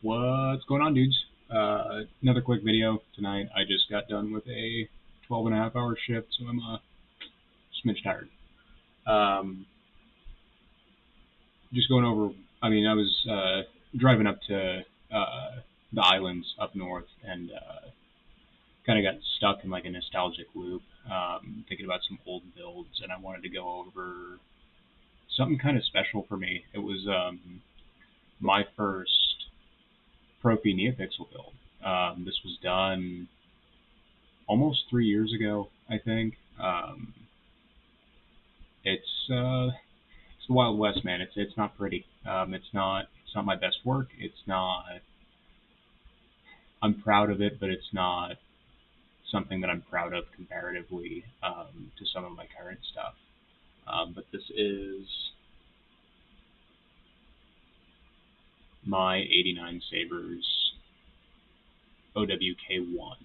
What's going on, dudes? Another quick video tonight. I just got done with a 12.5 hour shift, so I'm smidge tired. Just going over, I was driving up to the islands up north and kind of got stuck in like a nostalgic loop, thinking about some old builds, and I wanted to go over something kind of special for me. It was my first Proffie Neopixel build. This was done almost 3 years ago, I think. It's the Wild West, man. It's not pretty. It's not my best work. It's not. I'm proud of it, but it's not something that I'm proud of comparatively to some of my current stuff. But this is my 89Sabers OWK1.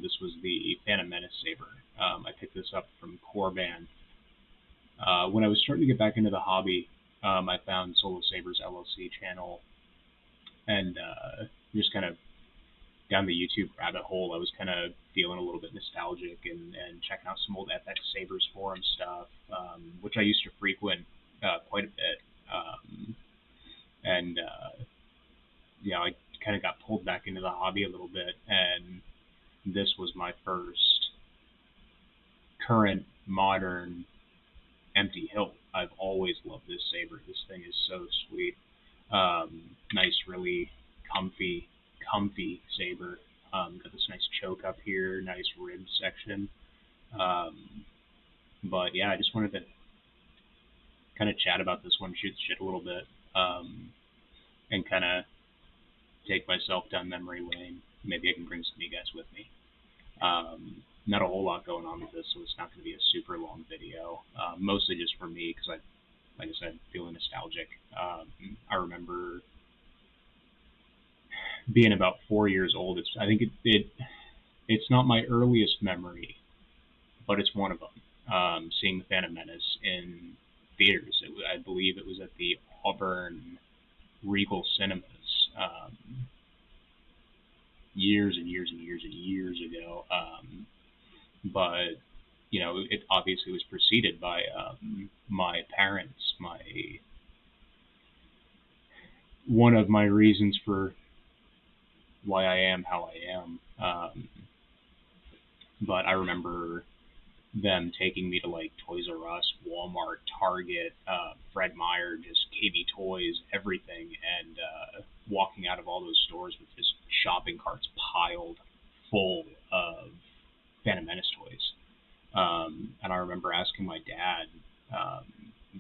This was the Phantom Menace Saber. I picked this up from Corban. When I was starting to get back into the hobby, I found Solo Sabers LLC channel, and just kind of down the YouTube rabbit hole, I was kind of feeling a little bit nostalgic and checking out some old FX Sabers forum stuff, which I used to frequent quite a bit. I kind of got pulled back into the hobby a little bit, and this was my first current modern empty hilt. I've always loved this saber. This thing is so sweet. Nice, really comfy saber. Got this nice choke up here, nice rib section. But yeah, I just wanted to kind of chat about this one, shoot shit a little bit, and kind of take myself down memory lane. Maybe I can bring some of you guys with me. Not a whole lot going on with this, so it's not going to be a super long video. Mostly just for me, because like I said, feeling nostalgic. I remember being about 4 years old. I think it's not my earliest memory, but it's one of them. Seeing the Phantom Menace in theaters. I believe it was at the Auburn Regal Cinemas. Years and years and years and years ago. But it obviously was preceded by my parents. One of my reasons for why I am how I am. But I remember them taking me to like Toys R Us, Walmart, Target, Fred Meyer, just KB Toys, everything, and walking out of all those stores with just shopping carts piled full of Phantom Menace toys. And I remember asking my dad,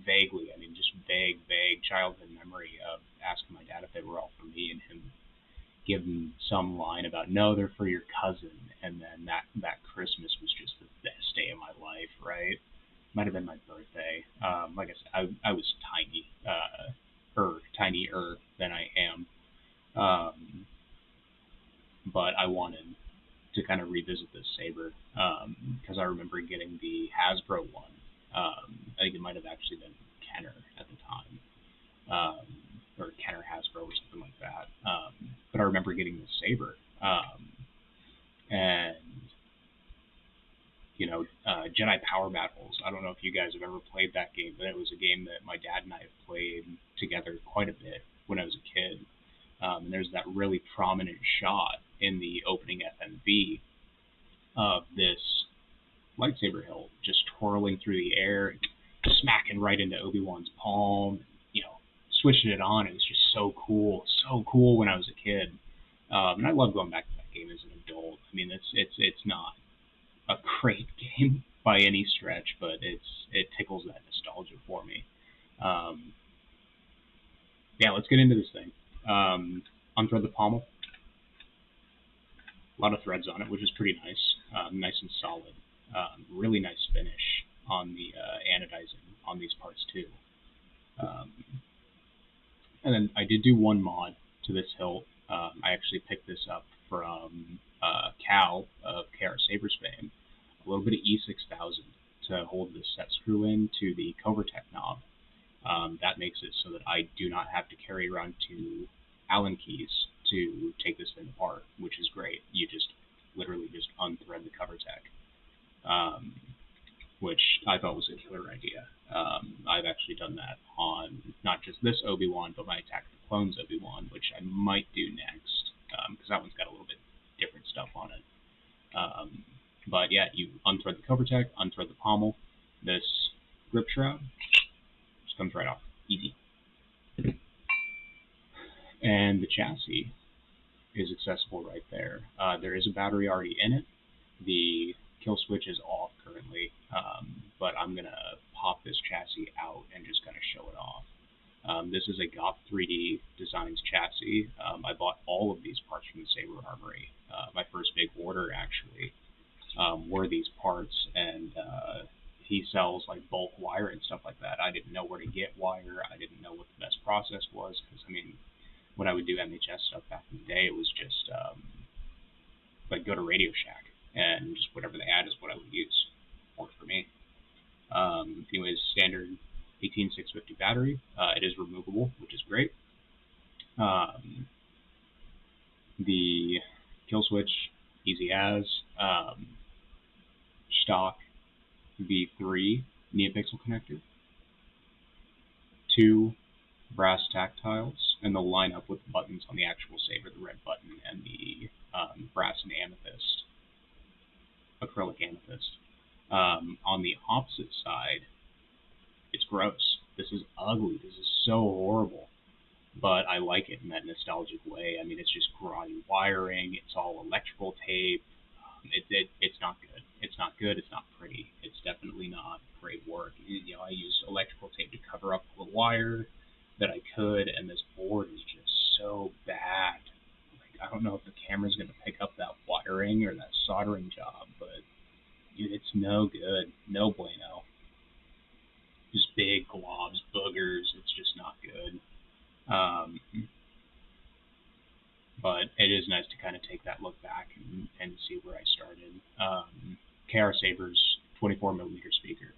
vaguely, just vague childhood memory of asking my dad if they were all for me, and him giving some line about, no, they're for your cousin. And then that Christmas was just the best day of my life, right? Might have been my birthday. Like I said, I was tinier than I am. But I wanted to kind of revisit this saber, because I remember getting the Hasbro one. I think it might have actually been Kenner at the time, or Kenner Hasbro or something like that. But I remember getting the saber, and Jedi Power Battles. I don't know if you guys have ever played that game, but it was a game that my dad and I have played together quite a bit when I was a kid. And there's that really prominent shot in the opening FMV of this lightsaber hilt just twirling through the air, smacking right into Obi-Wan's palm, switching it on. It was just so cool when I was a kid. And I love going back to that game as an adult. It's not a great game by any stretch, but it tickles that nostalgia for me. Yeah, let's get into this thing. Unthread the pommel. A lot of threads on it, which is pretty nice. Nice and solid. Really nice finish on the anodizing on these parts too. And then I did do one mod to this hilt. I actually picked this up from Cal of KR Sabers fame. A little bit of E6000 to hold the set screw in to the Covertech knob. That makes it so that I do not have to carry around two Allen keys to take this thing apart, which is great. You just literally just unthread the cover tech, which I thought was a killer idea. I've actually done that on not just this Obi-Wan, but my Attack of the Clones Obi-Wan, which I might do next, because that one's got a little bit different stuff on it. But yeah, you unthread the cover tech, unthread the pommel. This grip shroud just comes right off, easy. And the chassis is accessible right there. There is a battery already in it. The kill switch is off currently, but I'm going to pop this chassis out and just kind of show it off. This is a OWK3D Designs chassis. I bought all of these parts from the Saber Armory. My first big order, actually, were these parts, and he sells like bulk wire and stuff like that. I didn't know where to get wire. I didn't know what the best process was, because, I mean, when I would do MHS stuff back in the day, it was just like go to Radio Shack, and just whatever they had is what I would use. Worked for me. Anyways, standard 18650 battery. It is removable, which is great. The kill switch, easy as. Stock V3 neopixel connector. 2 brass tactiles, and they'll line up with the buttons on the actual saber, the red button and the brass and amethyst, acrylic amethyst. On the opposite side, it's gross. This is ugly. This is so horrible. But I like it in that nostalgic way. I mean, it's just grotty wiring. It's all electrical tape. It's not good. It's not good. It's not pretty. It's definitely not great work. You know, I used electrical tape to cover up the wire that I could, and this board is just so bad. Like, I don't know if the camera's going to pick up that wiring or that soldering job, but it's no good. No bueno. Just big globs, boogers. It's just not good. But it is nice to kind of take that look back and see where I started. KR Sabers 24mm speaker.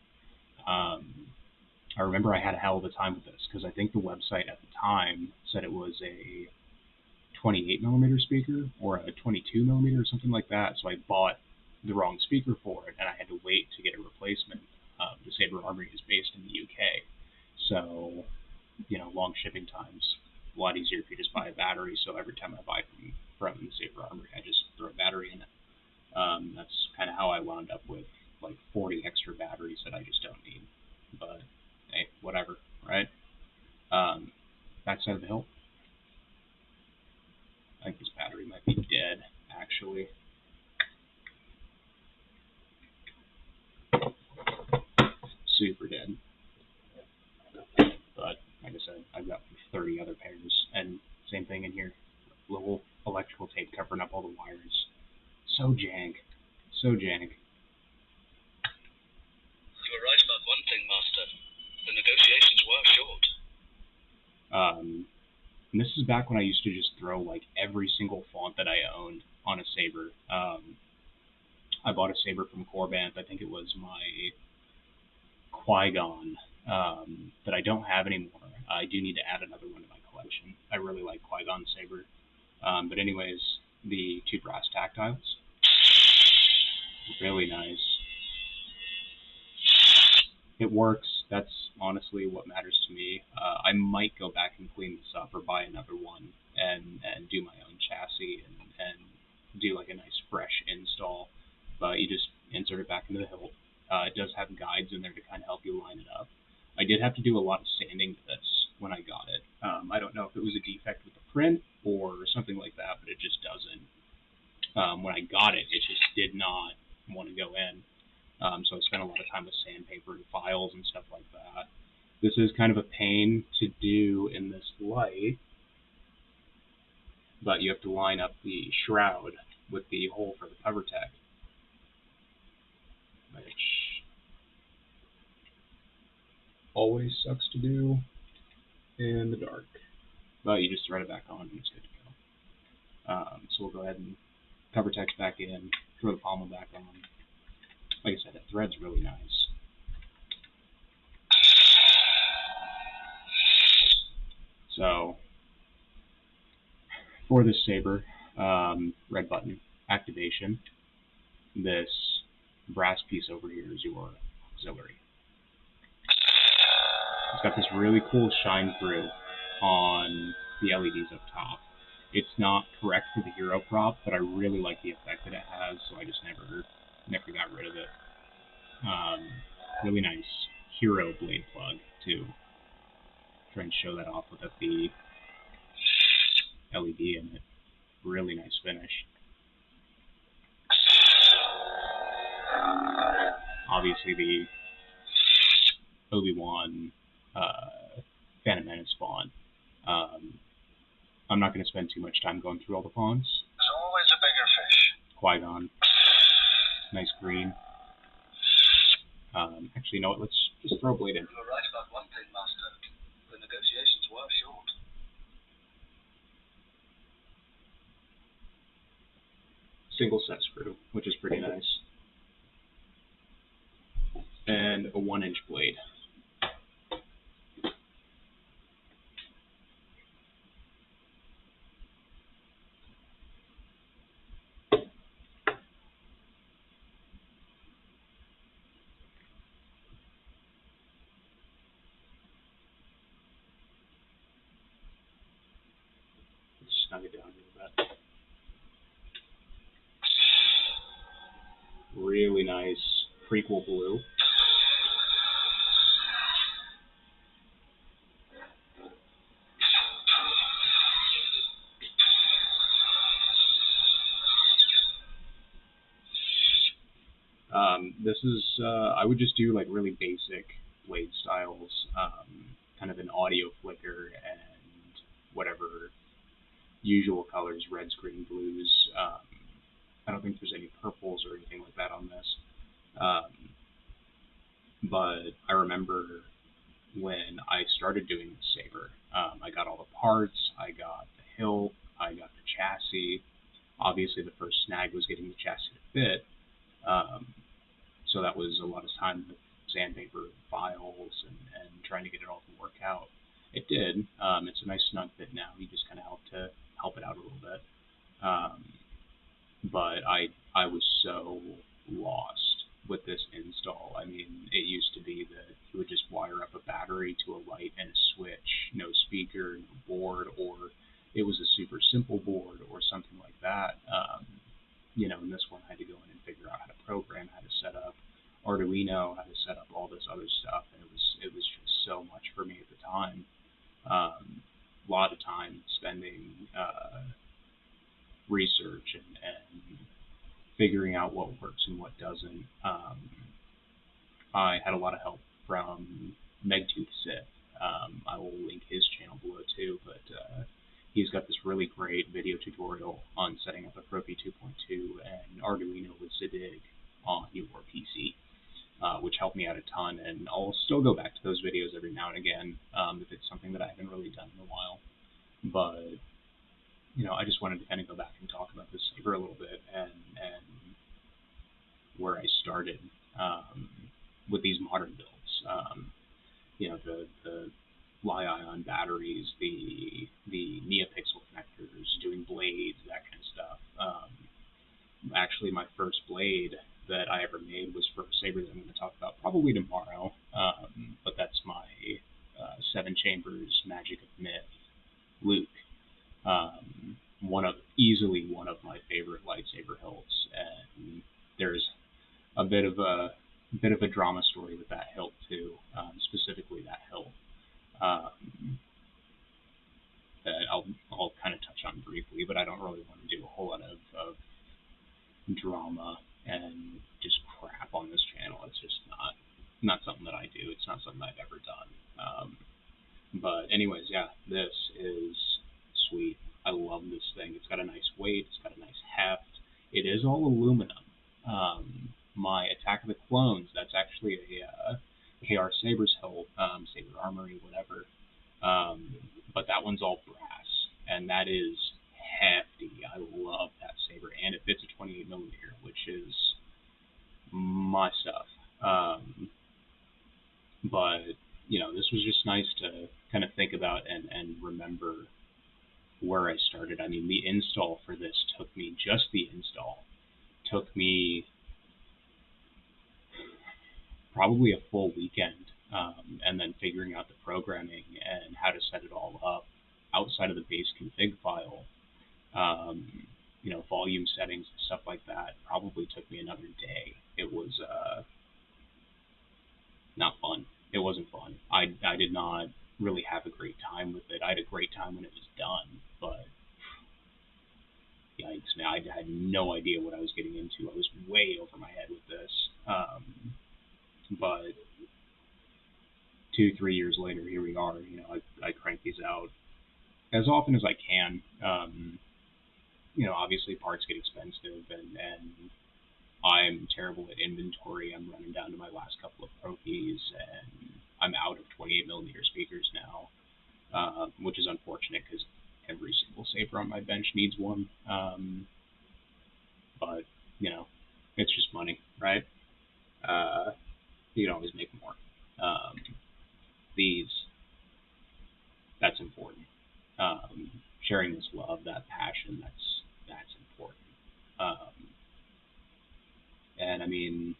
I remember I had a hell of a time with this, because I think the website at the time said it was a 28mm speaker or a 22mm or something like that, so I bought the wrong speaker for it, and I had to wait to get a replacement. The Saber Armory is based in the UK, so, you know, long shipping times. A lot easier if you just buy a battery, so every time I buy from the Saber Armory, I just throw a battery in it. That's kind of how I wound up with like 40 extra batteries that I just don't need. But hey, whatever, right? Backside of the hill. I think this battery might be dead, actually. Super dead. But like I said, I've got 30 other pairs, and same thing in here. Little electrical tape covering up all the wires. So jank. So jank. You were right about one thing, Master. The negotiations were short. And this is back when I used to just throw like every single font that I owned on a saber. I bought a saber from Corbant. I think it was my Qui-Gon that I don't have anymore. I do need to add another one to my collection. I really like Qui-Gon saber. But anyways, the 2 brass tactiles. Really nice. It works. That's honestly what matters to me. I might go back and clean this up or buy another one and do my own chassis and do like a nice fresh install. But you just insert it back into the hilt. It does have guides in there to kind of help you line it up. I did have to do a lot of sanding to this when I got it. I don't know if it was a defect with the print or something like that, but it just doesn't. When I got it, it just did not want to go in. So I spent a lot of time with sandpaper and files and stuff like that. This is kind of a pain to do in this light, but you have to line up the shroud with the hole for the cover tech, which always sucks to do in the dark. But you just thread it back on and it's good to go. So we'll go ahead and cover tech's back in, throw the pommel back on. Like I said, it threads really nice. So for this saber, red button, activation, this brass piece over here is your auxiliary. It's got this really cool shine through on the LEDs up top. It's not correct for the hero prop, but I really like the effect that it has, so I just never got rid of it. Really nice hero blade plug too. Try and show that off without the LED in it. Really nice finish. Obviously the OWK1 Phantom Menace font. I'm not going to spend too much time going through all the fonts. There's always a bigger fish. Qui-Gon. Nice green. Actually, you know what? Let's just throw a blade in. You were right about one thing, Master. The negotiations were short. Single set screw, which is pretty nice. And a 1-inch blade. Snug it down a little bit. Really nice prequel blue. This is, I would just do like really basic blade styles, kind of an audio flicker and whatever usual colors, reds, green, blues. I don't think there's any purples or anything like that on this. But I remember when I started doing the saber, I got all the parts, I got the hilt, I got the chassis. Obviously the first snag was getting the chassis to fit. So that was a lot of time with sandpaper files and trying to get it all to work out. It did. It's a nice snug fit now. You just kind of help it out a little bit. But I was so lost with this install. I mean, it used to be that you would just wire up a battery to a light and a switch, no speaker, no board, or it was a super simple board or something like that. And this one I had to go in and figure out how to program, how to set up Arduino, how to set up all this other stuff, and it was just so much for me at the time. A lot of time spending research and figuring out what works and what doesn't. I had a lot of help from Megtooth Sith. I will link his channel below too, but he's got this really great video tutorial on setting up a Proffie 2.2 and Arduino with Zadig on your PC, which helped me out a ton, and I'll still go back to those videos every now and again if it's something that I haven't really done in a while. But I just wanted to kind of go back and talk about this saber a little bit and where I started with these modern builds. The Li-ion batteries, the NeoPixel connectors, doing blades, that kind of stuff. Actually, my first blade that I ever made was for a saber that I'm going to talk about probably tomorrow, but that's my 7 Chambers Magic of Myth Luke. Easily one of my favorite lightsaber hilts, and there's a bit of a drama story with that hilt too, specifically that hilt. That I'll kind of touch on briefly, but I don't really want to do a whole lot of drama and just crap on this channel. It's just not something that I do. It's not something I've ever done. But anyways, yeah, this is sweet. I love this thing. It's got a nice weight. It's got a nice heft. It is all aluminum. My Attack of the Clones, that's actually a KR-Sabers hilt, Saber Armory, whatever. But that one's all brass, and that is hefty. I love that saber, and it fits a 28mm, which is my stuff. But this was just nice to kind of think about and remember where I started. I mean, the install for this took me, just the install, took me probably a full weekend, and then figuring out the programming and how to set it all up outside of the base config file, um, volume settings and stuff like that probably took me another day. It was not fun. It wasn't fun. I did not really have a great time with it. I had a great time when it was done, but yikes, man, I had no idea what I was getting into. I was way over my head with this. But 2, 3 years later, here we are. I crank these out as often as I can. Obviously parts get expensive, and I'm terrible at inventory. I'm running down to my last couple of Proffies, and I'm out of 28mm speakers now, which is unfortunate because every single saber on my bench needs one. But, it's just money, right? You can always make more. Um, these, that's important. Sharing this love, that passion, that's important. Um, and I mean,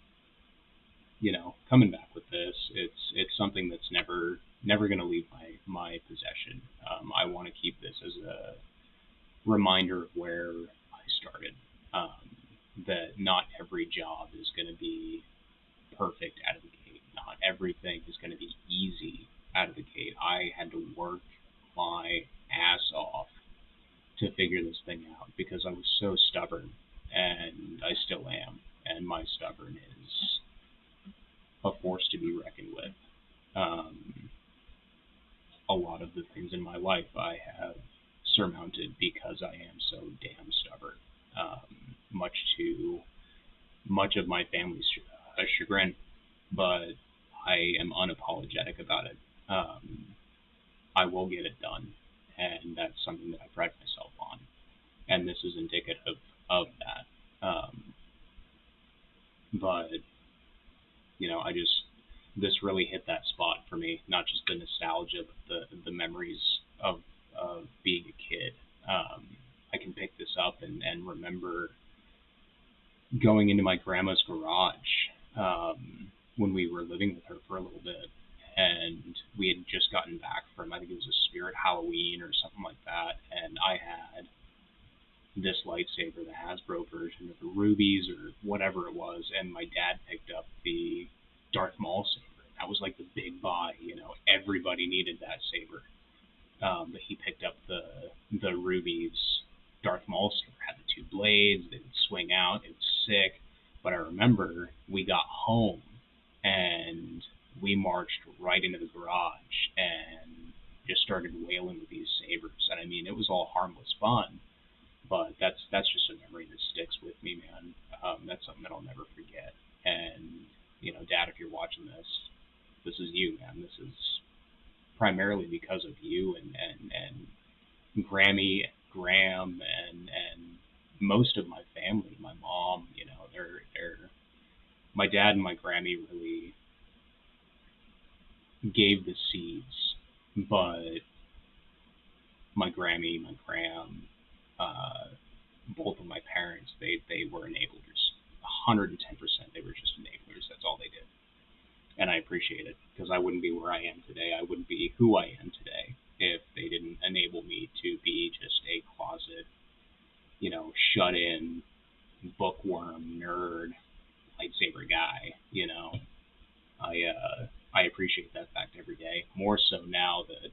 coming back with this, it's something that's never going to leave my possession. I want to keep this as a reminder of where I started. That not every job is going to be perfect out of the gate. Not everything is going to be easy out of the gate. I had to work my ass off to figure this thing out because I was so stubborn, and I still am. And my stubborn is a force to be reckoned with. Um, a lot of the things in my life I have surmounted because I am so damn stubborn. Much of my family's chagrin, but I am unapologetic about it. I will get it done, and that's something that I pride myself on. And this is indicative of that. But I just this really hit that spot for me. Not just the nostalgia, but the memories of being a kid. I can pick this up and remember going into my grandma's garage when we were living with her for a little bit, and we had just gotten back from, I think it was a Spirit Halloween or something like that, and I had this lightsaber, the Hasbro version of the Rubies or whatever it was, and my dad picked up the Darth Maul saber. That was like the big buy, everybody needed that saber. But he picked up the Rubies Darth Maul saber. Had the two blades, they would swing out, it was sick. But I remember we got home and we marched right into the garage and just started wailing with these sabers. And I mean, it was all harmless fun, but that's just a memory that sticks with me, man. That's something that I'll never forget. And Dad, if you're watching this is you, man. This is primarily because of you and Grammy, Graham, and most of my family. My mom, they're my dad and my Grammy really gave the seeds, but my Grammy, my Graham, both of my parents, they were enablers. 110%. They were just enablers. That's all they did. And I appreciate it because I wouldn't be where I am today. I wouldn't be who I am today if they didn't enable me to be just a closet, shut in, bookworm, nerd, lightsaber guy. I appreciate that fact every day. More so now that,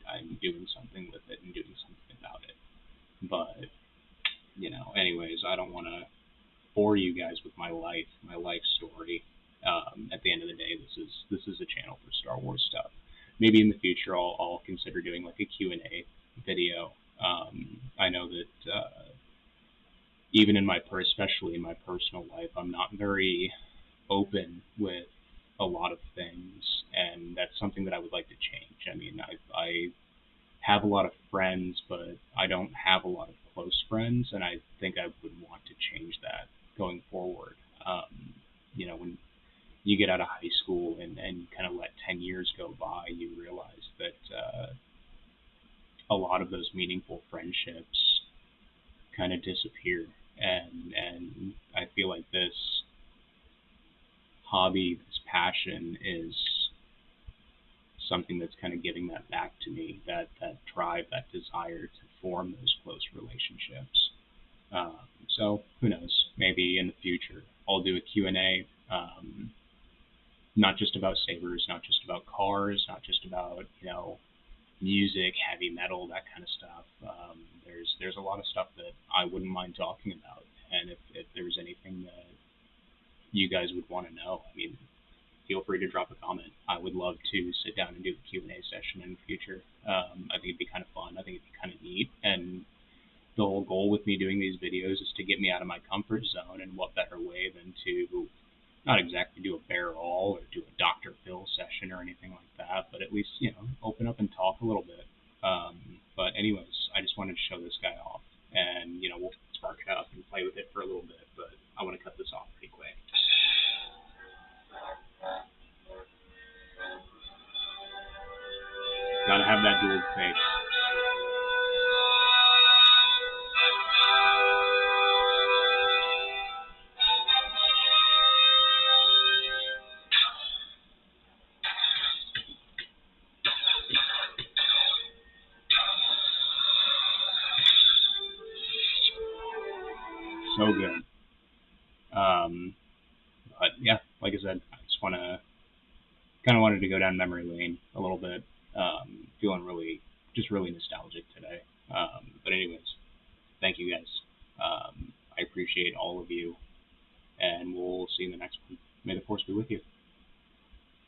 I'm doing something with it and doing something about it. But, anyways, I don't want to bore you guys with my life story. At the end of the day, this is a channel for Star Wars stuff. Maybe in the future I'll consider doing like a Q&A video. I know that even in especially in my personal life, I'm not very open with a lot of things, and that's something that I would like to change. I mean, I have a lot of friends, but I don't have a lot of close friends, and I think I would want to change that going forward. When you get out of high school and kind of let 10 years go by, you realize that a a lot of those meaningful friendships kind of disappear. And I feel like this hobby, this passion, is something that's kind of giving that back to me, that drive, that desire to form those close relationships. So who knows? Maybe in the future I'll do a Q&A, not just about sabers, not just about cars, not just about music, heavy metal, that kind of stuff. There's a lot of stuff that I wouldn't mind talking about, and if there's anything that you guys would want to know, I mean, feel free to drop a comment. I would love to sit down and do a Q&A session in the future. I think it'd be kind of fun. I think it'd be kind of neat. And the whole goal with me doing these videos is to get me out of my comfort zone, and what better way than to not exactly do a bare all or do a Dr. Phil session or anything like that, but at least, open up and talk a little bit. But anyways, I just wanted to show this guy off, and, we'll spark it up and play with it for a little bit, but I want to cut this off pretty quick. Gotta have that dual face. So good. But yeah, like I said, I just kind of wanted to go down memory lane a little bit. Feeling really nostalgic today. But anyways, thank you guys. I appreciate all of you, and we'll see you in the next one. May the force be with you.